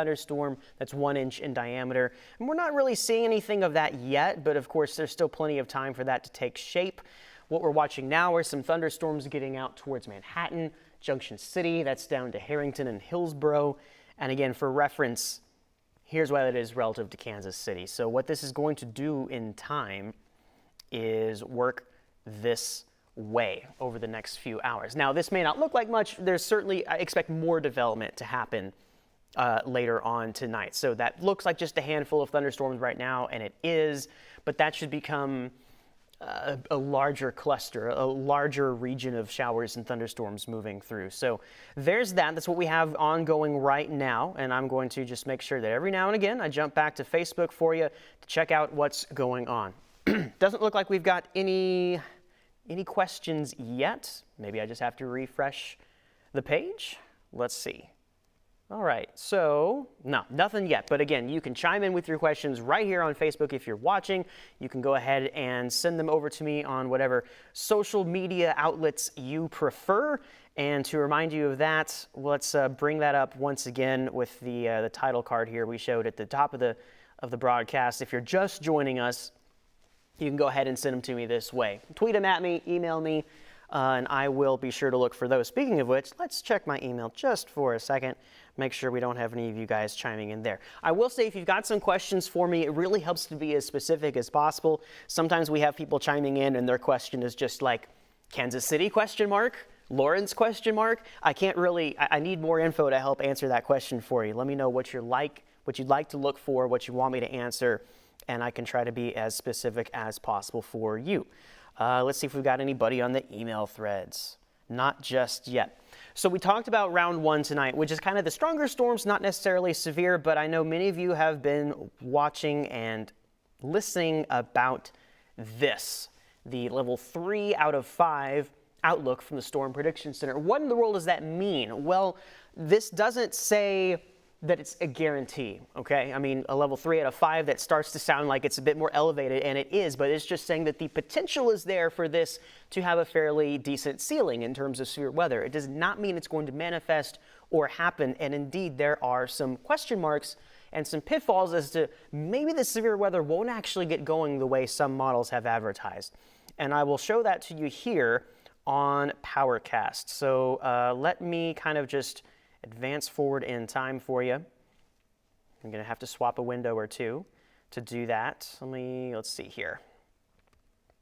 thunderstorm that's 1 inch in diameter. And we're not really seeing anything of that yet, but of course there's still plenty of time for that to take shape. What we're watching now are some thunderstorms getting out towards Manhattan, Junction City, that's down to Harrington and Hillsborough. And again, for reference, here's what it is relative to Kansas City. So what this is going to do in time is work this way over the next few hours. Now, this may not look like much. There's certainly, I expect more development to happen later on tonight. So that looks like just a handful of thunderstorms right now, and it is, but that should become a larger cluster, a larger region of showers and thunderstorms moving through. So there's that. That's what we have ongoing right now, and I'm going to just make sure that every now and again I jump back to Facebook for you to check out what's going on. Doesn't look like we've got any questions yet. Maybe I just have to refresh the page. Let's see. All right, so no, nothing yet. But again, you can chime in with your questions right here on Facebook if you're watching. You can go ahead and send them over to me on whatever social media outlets you prefer. And to remind you of that, let's bring that up once again with the title card here we showed at the top of the broadcast. If you're just joining us, you can go ahead and send them to me this way. Tweet them at me, email me, and I will be sure to look for those. Speaking of which, let's check my email just for a second. Make sure we don't have any of you guys chiming in there. I will say if you've got some questions for me, it really helps to be as specific as possible. Sometimes we have people chiming in and their question is just like Kansas City question mark, Lawrence question mark. I need more info to help answer that question for you. Let me know what you'd like to look for, what you want me to answer, and I can try to be as specific as possible for you. Let's see if we've got anybody on the email threads. Not just yet. So we talked about round 1 tonight, which is kind of the stronger storms, not necessarily severe, but I know many of you have been watching and listening about this, the level 3 out of 5 outlook from the Storm Prediction Center. What in the world does that mean? Well, this doesn't say that it's a guarantee, okay? I mean, a level 3 out of 5, that starts to sound like it's a bit more elevated, and it is, but it's just saying that the potential is there for this to have a fairly decent ceiling in terms of severe weather. It does not mean it's going to manifest or happen, and indeed there are some question marks and some pitfalls as to maybe the severe weather won't actually get going the way some models have advertised. And I will show that to you here on Powercast. So let me kind of just advance forward in time for you. I'm going to have to swap a window or two to do that. Let's see here.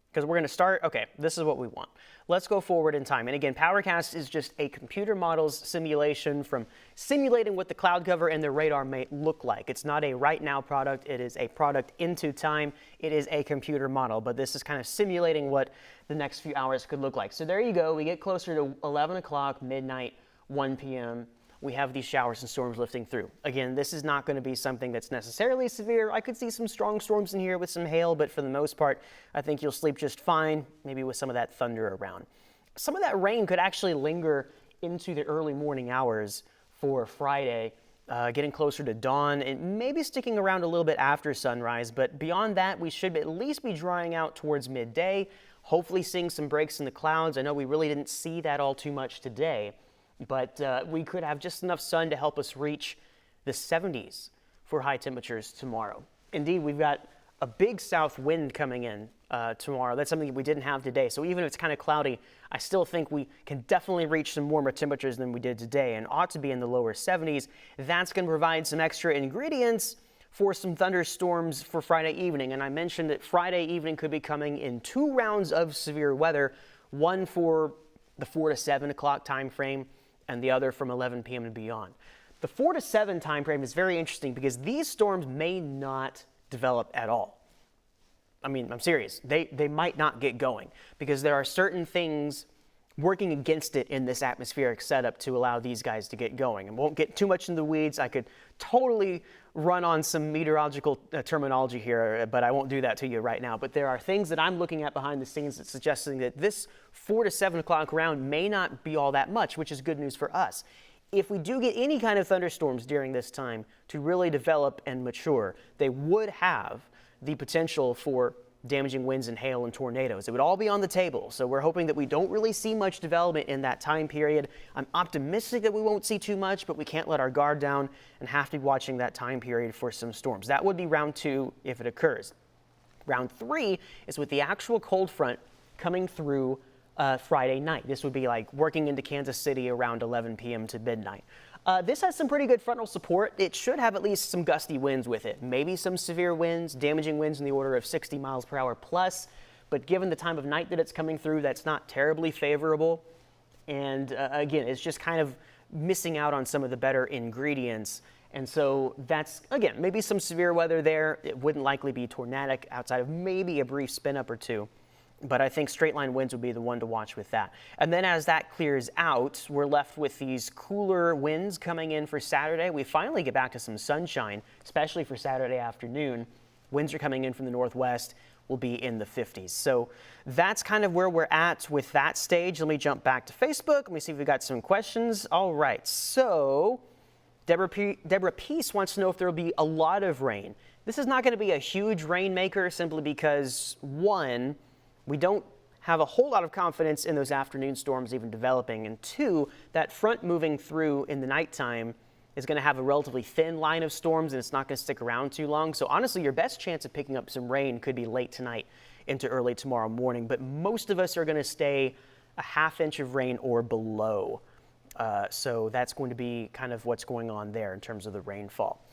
Because we're going to start, okay, this is what we want. Let's go forward in time. And again, Powercast is just a computer model's simulation from simulating what the cloud cover and the radar may look like. It's not a right now product. It is a product into time. It is a computer model, but this is kind of simulating what the next few hours could look like. So there you go. We get closer to 11 o'clock, midnight, 1 p.m. We have these showers and storms lifting through. Again, this is not going to be something that's necessarily severe. I could see some strong storms in here with some hail, but for the most part, I think you'll sleep just fine, maybe with some of that thunder around. Some of that rain could actually linger into the early morning hours for Friday, getting closer to dawn and maybe sticking around a little bit after sunrise. But beyond that, we should at least be drying out towards midday, hopefully seeing some breaks in the clouds. I know we really didn't see that all too much today, but we could have just enough sun to help us reach the 70s for high temperatures tomorrow. Indeed, we've got a big south wind coming in tomorrow. That's something we didn't have today. So even if it's kind of cloudy, I still think we can definitely reach some warmer temperatures than we did today and ought to be in the lower 70s. That's going to provide some extra ingredients for some thunderstorms for Friday evening. And I mentioned that Friday evening could be coming in 2 rounds of severe weather, one for the 4 to 7 o'clock time frame, and the other from 11 p.m. and beyond. The 4 to 7 time frame is very interesting because these storms may not develop at all. I mean, I'm serious. They might not get going because there are certain things working against it in this atmospheric setup to allow these guys to get going. And won't get too much in the weeds. I could totally run on some meteorological terminology here, but I won't do that to you right now. But there are things that I'm looking at behind the scenes that's suggesting that this 4 to 7 o'clock round may not be all that much, which is good news for us. If we do get any kind of thunderstorms during this time to really develop and mature, they would have the potential for damaging winds and hail and tornadoes. It would all be on the table. So we're hoping that we don't really see much development in that time period. I'm optimistic that we won't see too much, but we can't let our guard down and have to be watching that time period for some storms. That would be round 2 if it occurs. Round 3 is with the actual cold front coming through Friday night. This would be like working into Kansas City around 11 p.m. to midnight. This has some pretty good frontal support. It should have at least some gusty winds with it. Maybe some severe winds, damaging winds in the order of 60 miles per hour plus. But given the time of night that it's coming through, that's not terribly favorable. And again, it's just kind of missing out on some of the better ingredients. And so that's, again, maybe some severe weather there. It wouldn't likely be tornadic outside of maybe a brief spin up or two. But I think straight line winds would be the one to watch with that. And then as that clears out, we're left with these cooler winds coming in for Saturday. We finally get back to some sunshine, especially for Saturday afternoon. Winds are coming in from the northwest, will be in the 50s. So that's kind of where we're at with that stage. Let me jump back to Facebook. Let me see if we got some questions. All right, so Deborah Peace wants to know if there will be a lot of rain. This is not going to be a huge rainmaker simply because, one, we don't have a whole lot of confidence in those afternoon storms even developing. And 2, that front moving through in the nighttime is going to have a relatively thin line of storms and it's not going to stick around too long. So honestly, your best chance of picking up some rain could be late tonight into early tomorrow morning. But most of us are going to stay a ½ inch of rain or below. So that's going to be kind of what's going on there in terms of the rainfall.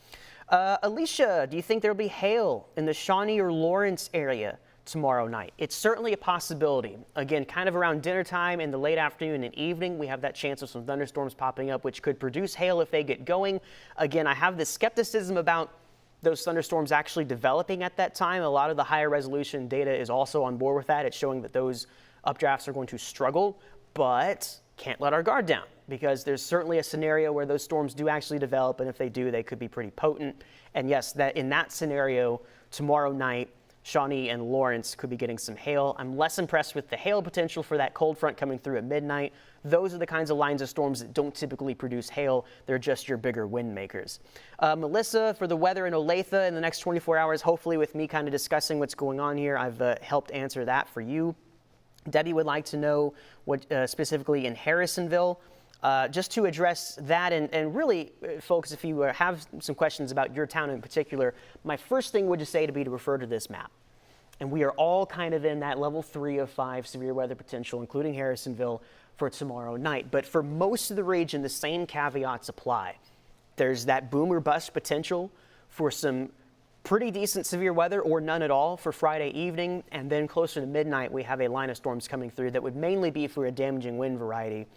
Alicia, do you think there'll be hail in the Shawnee or Lawrence area tomorrow night? It's certainly a possibility. Again, kind of around dinner time in the late afternoon and evening, we have that chance of some thunderstorms popping up, which could produce hail if they get going. Again, I have this skepticism about those thunderstorms actually developing at that time. A lot of the higher resolution data is also on board with that. It's showing that those updrafts are going to struggle, but can't let our guard down because there's certainly a scenario where those storms do actually develop, and if they do, they could be pretty potent. And yes, that in that scenario, tomorrow night, Shawnee and Lawrence could be getting some hail. I'm less impressed with the hail potential for that cold front coming through at midnight. Those are the kinds of lines of storms that don't typically produce hail. They're just your bigger wind makers. Melissa, for the weather in Olathe in the next 24 hours, hopefully with me kind of discussing what's going on here, I've helped answer that for you. Debbie would like to know what specifically in Harrisonville. Just to address that, and really, folks, if you have some questions about your town in particular, my first thing would just say to be to refer to this map. And we are all kind of in that level 3 of 5 severe weather potential, including Harrisonville, for tomorrow night. But for most of the region, the same caveats apply. There's that boom or bust potential for some pretty decent severe weather or none at all for Friday evening. And then closer to midnight, we have a line of storms coming through that would mainly be for a damaging wind variety.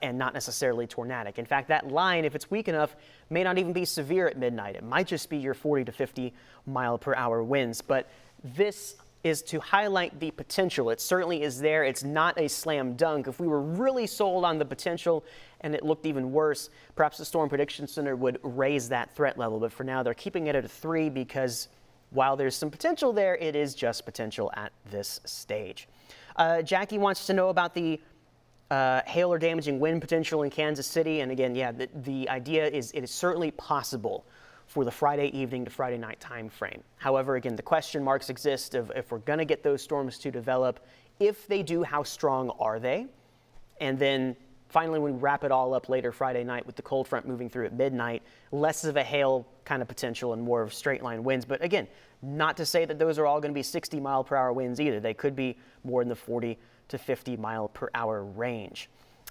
And not necessarily tornadic. In fact, that line, if it's weak enough, may not even be severe at midnight. It might just be your 40 to 50 mile per hour winds. But this is to highlight the potential. It certainly is there. It's not a slam dunk. If we were really sold on the potential and it looked even worse, perhaps the Storm Prediction Center would raise that threat level. But for now, they're keeping it at a 3 because while there's some potential there, it is just potential at this stage. Jackie wants to know about the hail or damaging wind potential in Kansas City. And again, yeah, the idea is it is certainly possible for the Friday evening to Friday night time frame. However, again, the question marks exist of if we're going to get those storms to develop. If they do, how strong are they? And then finally, when we wrap it all up later Friday night with the cold front moving through at midnight, less of a hail kind of potential and more of straight line winds. But again, not to say that those are all going to be 60 mile per hour winds either. They could be more in the 40 to 50 mile per hour range.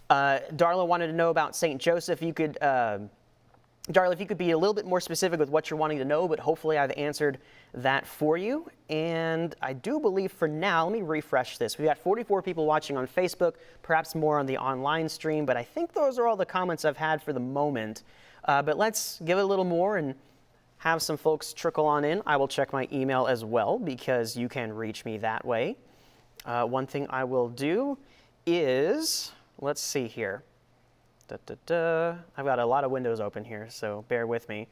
Darla wanted to know about St. Joseph. You could, Darla, if you could be a little bit more specific with what you're wanting to know, but hopefully I've answered that for you. And I do believe for now, let me refresh this. We've got 44 people watching on Facebook, perhaps more on the online stream, but I think those are all the comments I've had for the moment. But let's give it a little more and have some folks trickle on in. I will check my email as well because you can reach me that way. One thing I will do is, let's see here. I've got a lot of windows open here, so bear with me.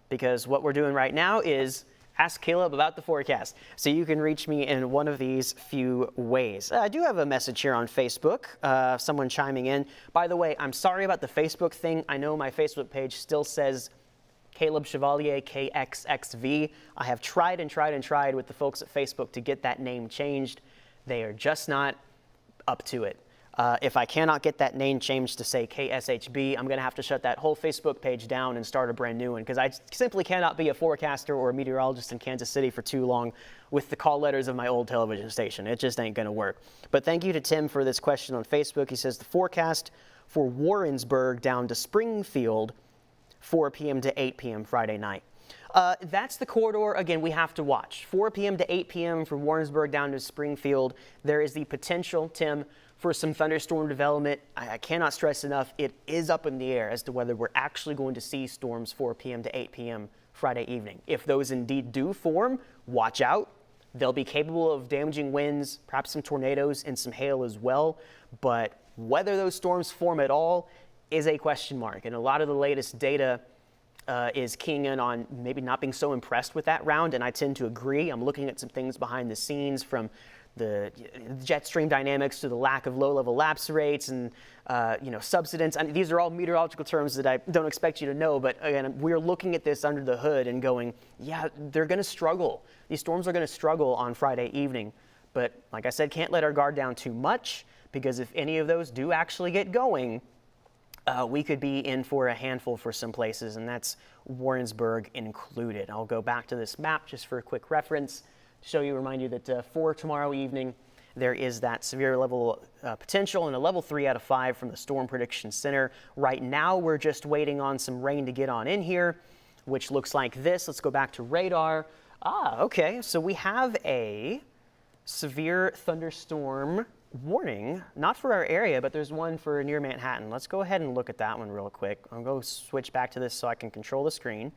Because what we're doing right now is ask Caleb about the forecast. So you can reach me in one of these few ways. I do have a message here on Facebook, someone chiming in. By the way, I'm sorry about the Facebook thing. I know my Facebook page still says Caleb Chevalier, KXXV. I have tried and tried and tried with the folks at Facebook to get that name changed. They are just not up to it. If I cannot get that name changed to say KSHB, I'm going to have to shut that whole Facebook page down and start a brand new one, because I simply cannot be a forecaster or a meteorologist in Kansas City for too long with the call letters of my old television station. It just ain't going to work. But thank you to Tim for this question on Facebook. He says the forecast for Warrensburg down to Springfield, 4 p.m. to 8 p.m. Friday night. That's the corridor, again, we have to watch. 4 p.m. to 8 p.m. from Warrensburg down to Springfield. There is the potential, Tim, for some thunderstorm development. I cannot stress enough, it is up in the air as to whether we're actually going to see storms 4 p.m. to 8 p.m. Friday evening. If those indeed do form, watch out. They'll be capable of damaging winds, perhaps some tornadoes and some hail as well. But whether those storms form at all is a question mark. And a lot of the latest data is keying in on maybe not being so impressed with that round, and I tend to agree. I'm looking at some things behind the scenes, from the jet stream dynamics to the lack of low-level lapse rates and subsidence. I mean, these are all meteorological terms that I don't expect you to know, but again, we're looking at this under the hood and going, yeah, they're going to struggle. These storms are going to struggle on Friday evening. But like I said, can't let our guard down too much, because if any of those do actually get going, we could be in for a handful for some places, and that's Warrensburg included. I'll go back to this map just for a quick reference, remind you that for tomorrow evening, there is that severe level potential and a level 3 out of 5 from the Storm Prediction Center. Right now, we're just waiting on some rain to get on in here, which looks like this. Let's go back to radar. Okay, so we have a severe thunderstorm warning, not for our area, but there's one for near Manhattan. Let's go ahead and look at that one real quick. I'll go switch back to this so I can control the screen.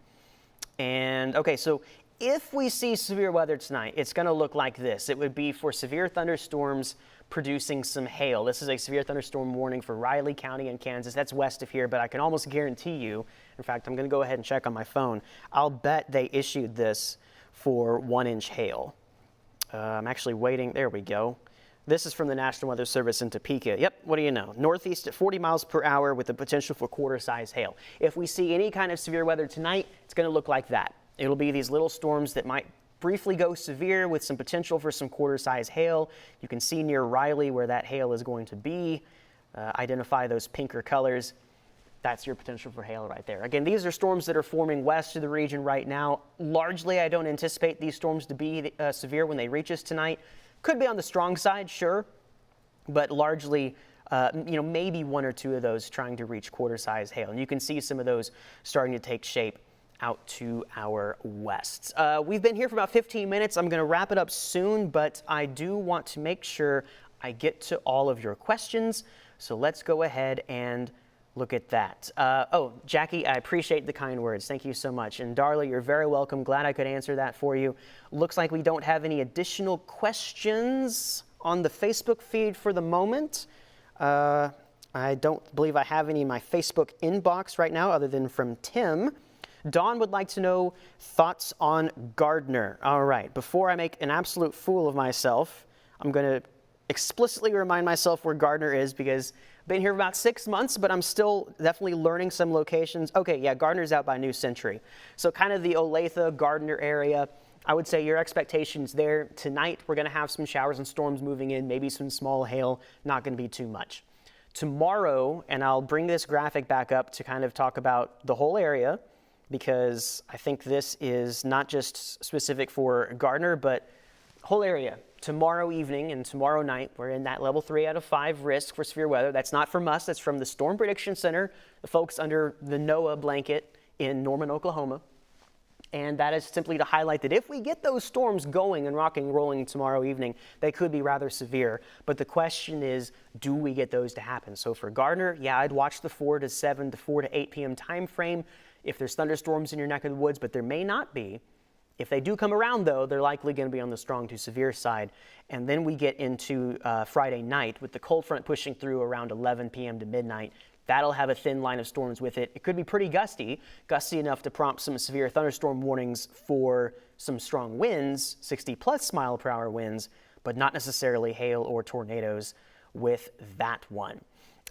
And okay, so if we see severe weather tonight, it's going to look like this. It would be for severe thunderstorms producing some hail. This is a severe thunderstorm warning for Riley County in Kansas. That's west of here, but I can almost guarantee you, in fact, I'm going to go ahead and check on my phone. I'll bet they issued this for 1-inch hail. I'm actually waiting. There we go. This is from the National Weather Service in Topeka. Yep, what do you know? Northeast at 40 miles per hour with the potential for quarter-size hail. If we see any kind of severe weather tonight, it's going to look like that. It'll be these little storms that might briefly go severe with some potential for some quarter-size hail. You can see near Riley where that hail is going to be. Identify those pinker colors. That's your potential for hail right there. Again, these are storms that are forming west of the region right now. Largely, I don't anticipate these storms to be severe when they reach us tonight. Could be on the strong side, sure, but largely, maybe one or two of those trying to reach quarter-size hail. And you can see some of those starting to take shape out to our west. We've been here for about 15 minutes. I'm going to wrap it up soon, but I do want to make sure I get to all of your questions. So let's go ahead and look at that. Jackie, I appreciate the kind words. Thank you so much. And Darla, you're very welcome. Glad I could answer that for you. Looks like we don't have any additional questions on the Facebook feed for the moment. I don't believe I have any in my Facebook inbox right now other than from Tim. Dawn would like to know thoughts on Gardner. All right, before I make an absolute fool of myself, I'm going to explicitly remind myself where Gardner is, because I've been here for about 6 months, but I'm still definitely learning some locations. Okay, yeah, Gardner's out by New Century. So kind of the Olathe, Gardner area. I would say your expectations there tonight, we're going to have some showers and storms moving in, maybe some small hail, not going to be too much. Tomorrow, and I'll bring this graphic back up to kind of talk about the whole area, because I think this is not just specific for Gardner, but whole area. Tomorrow evening and tomorrow night, we're in that level 3 out of 5 risk for severe weather. That's not from us, that's from the Storm Prediction Center, the folks under the NOAA blanket in Norman, Oklahoma. And that is simply to highlight that if we get those storms going and rocking and rolling tomorrow evening, they could be rather severe. But the question is, do we get those to happen? So for Gardner, yeah, I'd watch the 4 to 7 to 4 to 8 p.m. time frame if there's thunderstorms in your neck of the woods, but there may not be. If they do come around, though, they're likely going to be on the strong to severe side. And then we get into Friday night with the cold front pushing through around 11 p.m. to midnight. That'll have a thin line of storms with it. It could be pretty gusty enough to prompt some severe thunderstorm warnings for some strong winds, 60-plus mile per hour winds, but not necessarily hail or tornadoes with that one.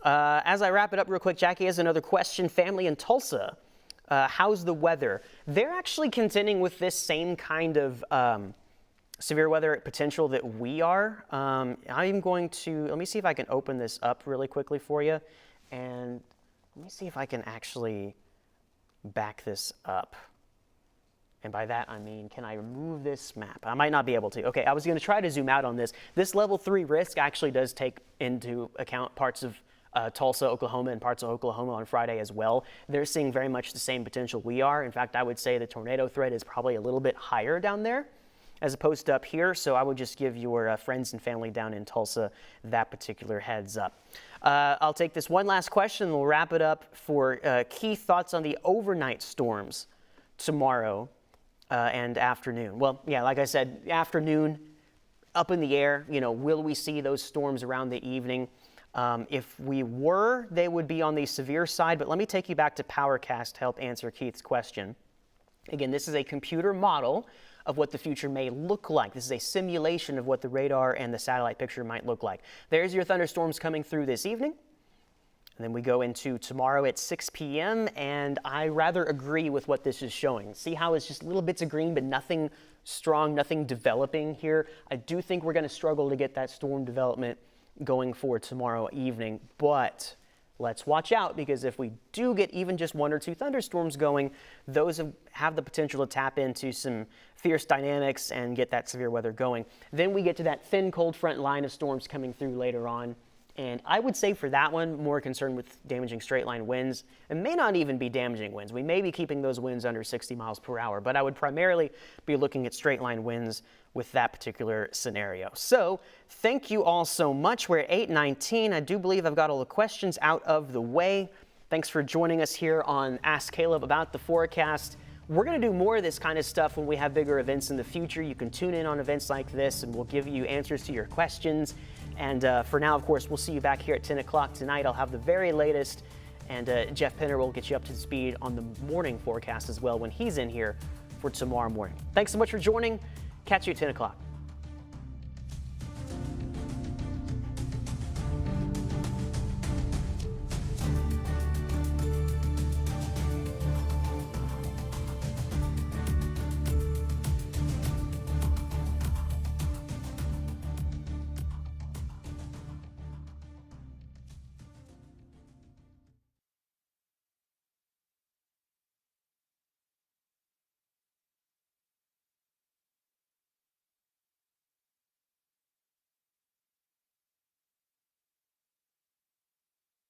As I wrap it up real quick, Jackie has another question. Family in Tulsa how's the weather? They're actually contending with this same kind of severe weather potential that we are. I'm going to, let me see if I can open this up really quickly for you. And let me see if I can actually back this up. And by that, I mean, can I remove this map? I might not be able to. Okay, I was going to try to zoom out on this. This level 3 risk actually does take into account parts of Tulsa, Oklahoma, and parts of Oklahoma on Friday as well. They're seeing very much the same potential we are. In fact, I would say the tornado threat is probably a little bit higher down there as opposed to up here. So I would just give your friends and family down in Tulsa that particular heads up. I'll take this one last question and we'll wrap it up for key thoughts on the overnight storms tomorrow and afternoon. Well, yeah, like I said, afternoon, up in the air. You know, will we see those storms around the evening? If we were, they would be on the severe side, but let me take you back to Powercast to help answer Keith's question. Again, this is a computer model of what the future may look like. This is a simulation of what the radar and the satellite picture might look like. There's your thunderstorms coming through this evening. And then we go into tomorrow at 6 p.m. and I rather agree with what this is showing. See how it's just little bits of green, but nothing strong, nothing developing here. I do think we're going to struggle to get that storm development going for tomorrow evening, but let's watch out, because if we do get even just 1 or 2 thunderstorms going, those have the potential to tap into some fierce dynamics and get that severe weather going. Then we get to that thin cold front line of storms coming through later on. And I would say for that one, more concerned with damaging straight line winds. It may not even be damaging winds. We may be keeping those winds under 60 miles per hour, but I would primarily be looking at straight line winds with that particular scenario. So thank you all so much. We're at 8:19. I do believe I've got all the questions out of the way. Thanks for joining us here on Ask Caleb about the forecast. We're going to do more of this kind of stuff when we have bigger events in the future. You can tune in on events like this and we'll give you answers to your questions. And for now, of course, we'll see you back here at 10 o'clock tonight. I'll have the very latest, and Jeff Penner will get you up to speed on the morning forecast as well when he's in here for tomorrow morning. Thanks so much for joining. Catch you at 10 o'clock.